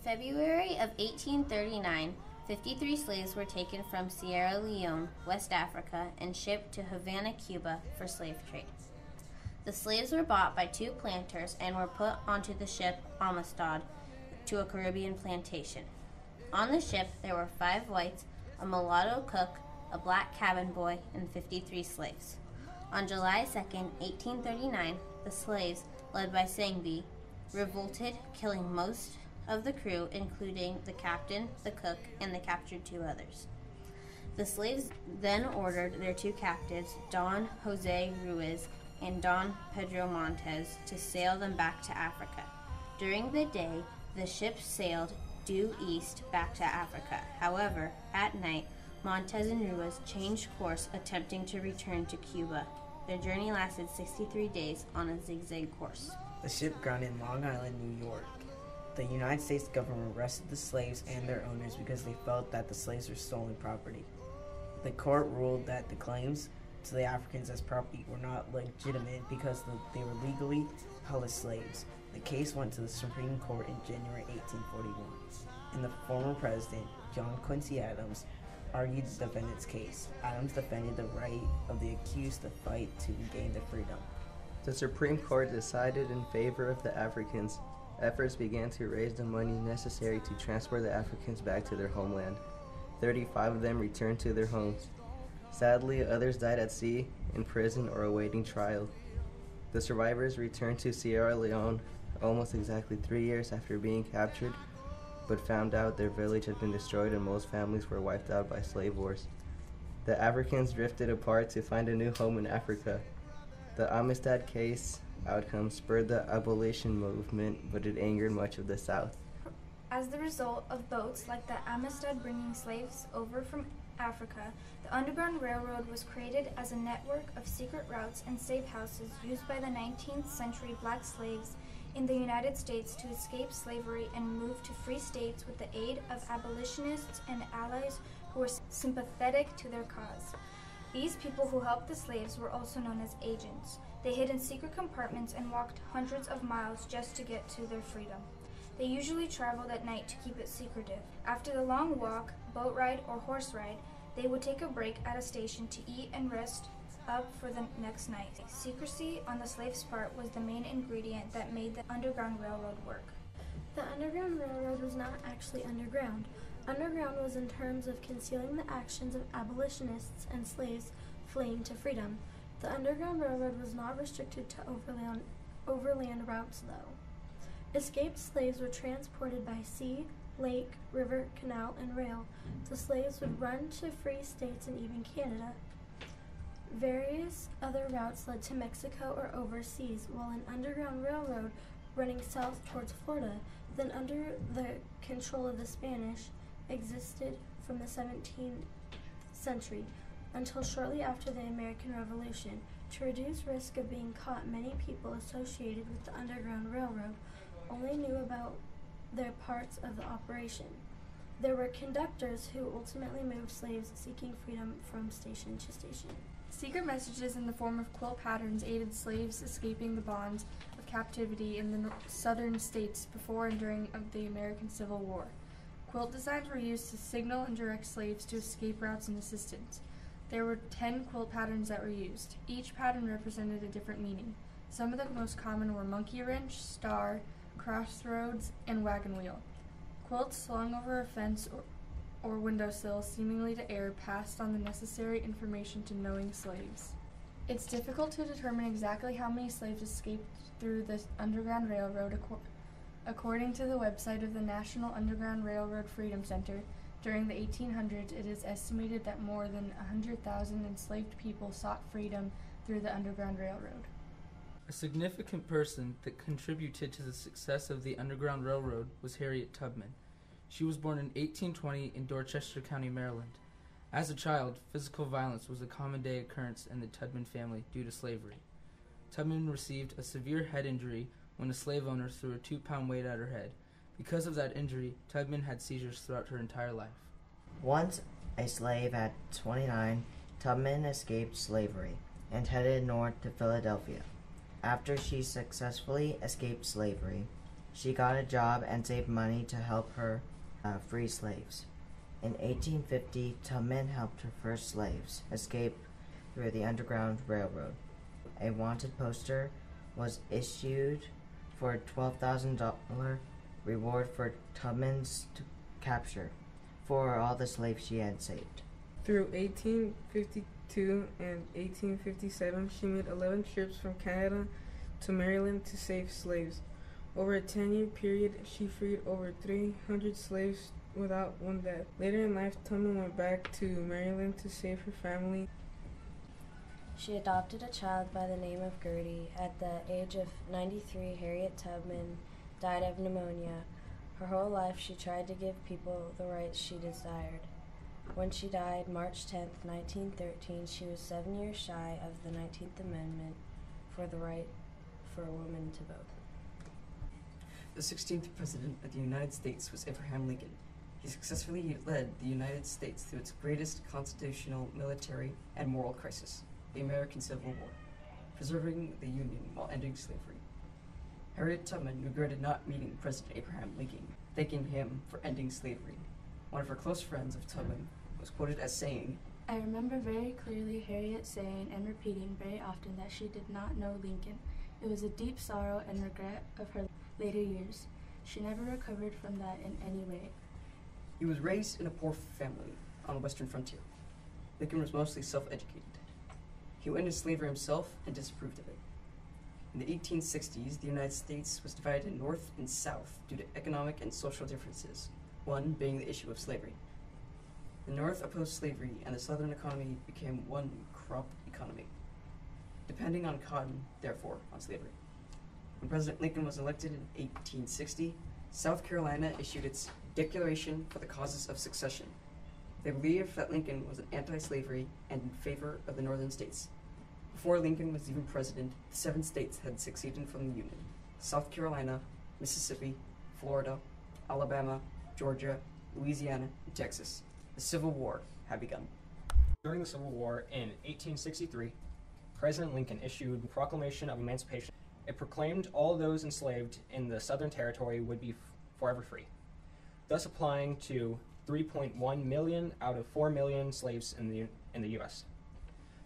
February of 1839, 53 slaves were taken from Sierra Leone, West Africa, and shipped to Havana, Cuba for slave trade. The slaves were bought by two planters and were put onto the ship Amistad to a Caribbean plantation. On the ship, there were 5 whites, a mulatto cook, a black cabin boy, and 53 slaves. On July 2, 1839, the slaves, led by Sangbi, revolted, killing most of the crew, including the captain, the cook, and the captured 2 others. The slaves then ordered their 2 captives, Don Jose Ruiz and Don Pedro Montez, to sail them back to Africa. During the day, the ship sailed due east back to Africa. However, at night, Montez and Ruiz changed course, attempting to return to Cuba. Their journey lasted 63 days on a zigzag course. The ship grounded in Long Island, New York. The United States government arrested the slaves and their owners because they felt that the slaves were stolen property. The court ruled that the claims to the Africans as property were not legitimate because they were legally held as slaves. The case went to the Supreme Court in January 1841, and the former president, John Quincy Adams, argued the defendant's case. Adams defended the right of the accused to fight to regain their freedom. The Supreme Court decided in favor of the Africans. Efforts began to raise the money necessary to transport the Africans back to their homeland. 35 of them returned to their homes. Sadly, others died at sea, in prison, or awaiting trial. The survivors returned to Sierra Leone almost exactly 3 years after being captured, but found out their village had been destroyed and most families were wiped out by slave wars. The Africans drifted apart to find a new home in Africa. The Amistad case outcome spurred the abolition movement, but it angered much of the South. As the result of boats like the Amistad bringing slaves over from Africa, the Underground Railroad was created as a network of secret routes and safe houses used by the 19th century black slaves in the United States to escape slavery and move to free states with the aid of abolitionists and allies who were sympathetic to their cause. These people who helped the slaves were also known as agents. They hid in secret compartments and walked hundreds of miles just to get to their freedom. They usually traveled at night to keep it secretive. After the long walk, boat ride, or horse ride, they would take a break at a station to eat and rest up for the next night. Secrecy on the slaves' part was the main ingredient that made the Underground Railroad work. The Underground Railroad was not actually underground. Underground was in terms of concealing the actions of abolitionists and slaves fleeing to freedom. The Underground Railroad was not restricted to overland routes, though. Escaped slaves were transported by sea, lake, river, canal, and rail. The slaves would run to free states and even Canada. Various other routes led to Mexico or overseas, while an Underground Railroad running south towards Florida, then under the control of the Spanish, existed from the 17th century until shortly after the American Revolution. To reduce risk of being caught, many people associated with the Underground Railroad only knew about their parts of the operation. There were conductors who ultimately moved slaves seeking freedom from station to station. Secret messages in the form of quilt patterns aided slaves escaping the bonds of captivity in the southern states before and during the American Civil War. Quilt designs were used to signal and direct slaves to escape routes and assistance. There were 10 quilt patterns that were used. Each pattern represented a different meaning. Some of the most common were monkey wrench, star, crossroads, and wagon wheel. Quilts slung over a fence or windowsill, seemingly to air, passed on the necessary information to knowing slaves. It's difficult to determine exactly how many slaves escaped through the Underground Railroad. According to the website of the National Underground Railroad Freedom Center, during the 1800s, it is estimated that more than 100,000 enslaved people sought freedom through the Underground Railroad. A significant person that contributed to the success of the Underground Railroad was Harriet Tubman. She was born in 1820 in Dorchester County, Maryland. As a child, physical violence was a common day occurrence in the Tubman family due to slavery. Tubman received a severe head injury when a slave owner threw a 2-pound weight at her head. Because of that injury, Tubman had seizures throughout her entire life. Once a slave at 29, Tubman escaped slavery and headed north to Philadelphia. After she successfully escaped slavery, She got a job and saved money to help her free slaves. In 1850, Tubman helped her first slaves escape through the Underground Railroad. A wanted poster was issued for a $12,000 reward for Tubman's capture for all the slaves she had saved. Through 1852 and 1857, she made 11 trips from Canada to Maryland to save slaves. Over a 10-year period, she freed over 300 slaves without one death. Later in life, Tubman went back to Maryland to save her family. She adopted a child by the name of Gertie. At the age of 93, Harriet Tubman died of pneumonia. Her whole life, she tried to give people the rights she desired. When she died, March 10, 1913, she was 7 years shy of the 19th Amendment for the right for a woman to vote. The 16th President of the United States was Abraham Lincoln. He successfully led the United States through its greatest constitutional, military, and moral crisis, the American Civil War, preserving the Union while ending slavery. Harriet Tubman regretted not meeting President Abraham Lincoln, thanking him for ending slavery. One of her close friends of Tubman was quoted as saying, I remember very clearly Harriet saying and repeating very often that she did not know Lincoln. It was a deep sorrow and regret of her later years. She never recovered from that in any way. He was raised in a poor family on the western frontier. Lincoln was mostly self-educated. He witnessed slavery himself and disapproved of it. In the 1860s, the United States was divided in North and South due to economic and social differences, one being the issue of slavery. The North opposed slavery, and the Southern economy became one crop economy, depending on cotton, therefore on slavery. When President Lincoln was elected in 1860, South Carolina issued its Declaration for the Causes of Secession. They believed that Lincoln was an anti-slavery and in favor of the northern states. Before Lincoln was even president, 7 states had seceded from the Union: South Carolina, Mississippi, Florida, Alabama, Georgia, Louisiana, and Texas. The Civil War had begun. During the Civil War in 1863, President Lincoln issued a Proclamation of Emancipation. It proclaimed all those enslaved in the Southern Territory would be forever free, thus applying to 3.1 million out of 4 million slaves in the U.S.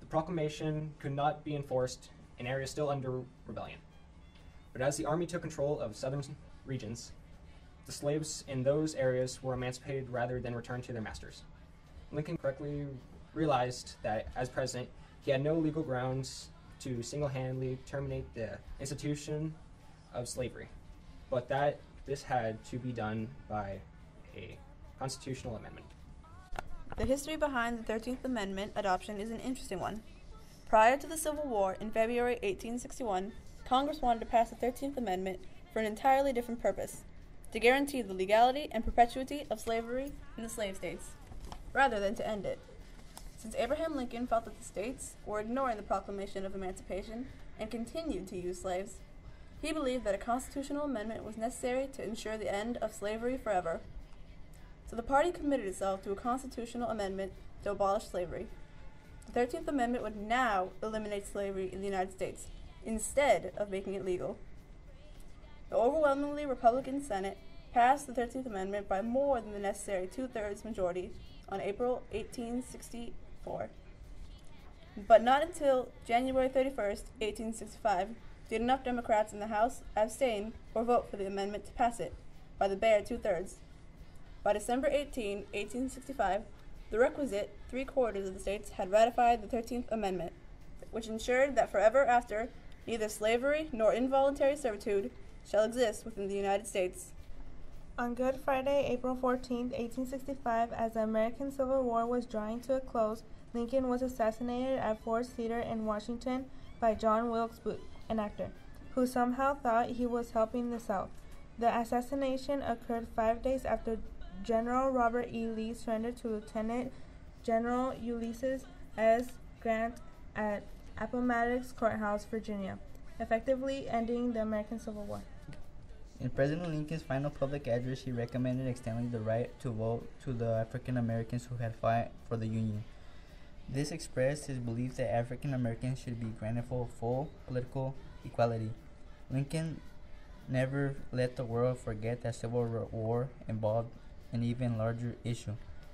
The proclamation could not be enforced in areas still under rebellion. But as the Army took control of southern regions, the slaves in those areas were emancipated rather than returned to their masters. Lincoln correctly realized that, as president, he had no legal grounds to single-handedly terminate the institution of slavery, but that this had to be done by a constitutional amendment. The history behind the 13th Amendment adoption is an interesting one. Prior to the Civil War, in February 1861, Congress wanted to pass the 13th Amendment for an entirely different purpose: to guarantee the legality and perpetuity of slavery in the slave states, rather than to end it. Since Abraham Lincoln felt that the states were ignoring the Proclamation of Emancipation and continued to use slaves, he believed that a constitutional amendment was necessary to ensure the end of slavery forever. So the party committed itself to a constitutional amendment to abolish slavery. The 13th Amendment would now eliminate slavery in the United States, instead of making it legal. The overwhelmingly Republican Senate passed the 13th Amendment by more than the necessary 2/3 majority on April 1864. But not until January 31st, 1865, did enough Democrats in the House abstain or vote for the amendment to pass it by the bare 2/3. By December 18, 1865, the requisite 3/4 of the states had ratified the 13th Amendment, which ensured that forever after, neither slavery nor involuntary servitude shall exist within the United States. On Good Friday, April 14, 1865, as the American Civil War was drawing to a close, Lincoln was assassinated at Ford's Theater in Washington by John Wilkes Booth, an actor, who somehow thought he was helping the South. The assassination occurred 5 days after General Robert E. Lee surrendered to Lieutenant General Ulysses S. Grant at Appomattox Courthouse, Virginia, effectively ending the American Civil War. In President Lincoln's final public address, he recommended extending the right to vote to the African Americans who had fought for the Union. This expressed his belief that African Americans should be granted full political equality. Lincoln Never let the world forget that Civil War involved an even larger issue.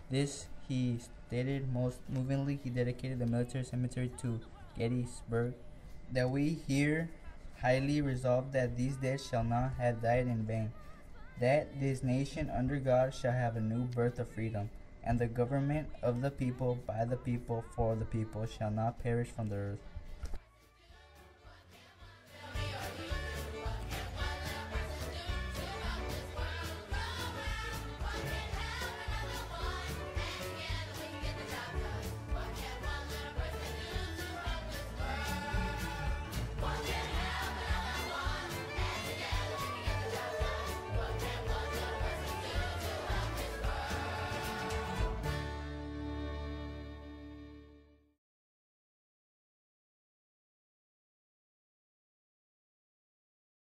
This he stated most movingly. He dedicated the military cemetery to Gettysburg, that we here highly resolve that these dead shall not have died in vain, that this nation under God shall have a new birth of freedom, and the government of the people, by the people, for the people, shall not perish from the earth.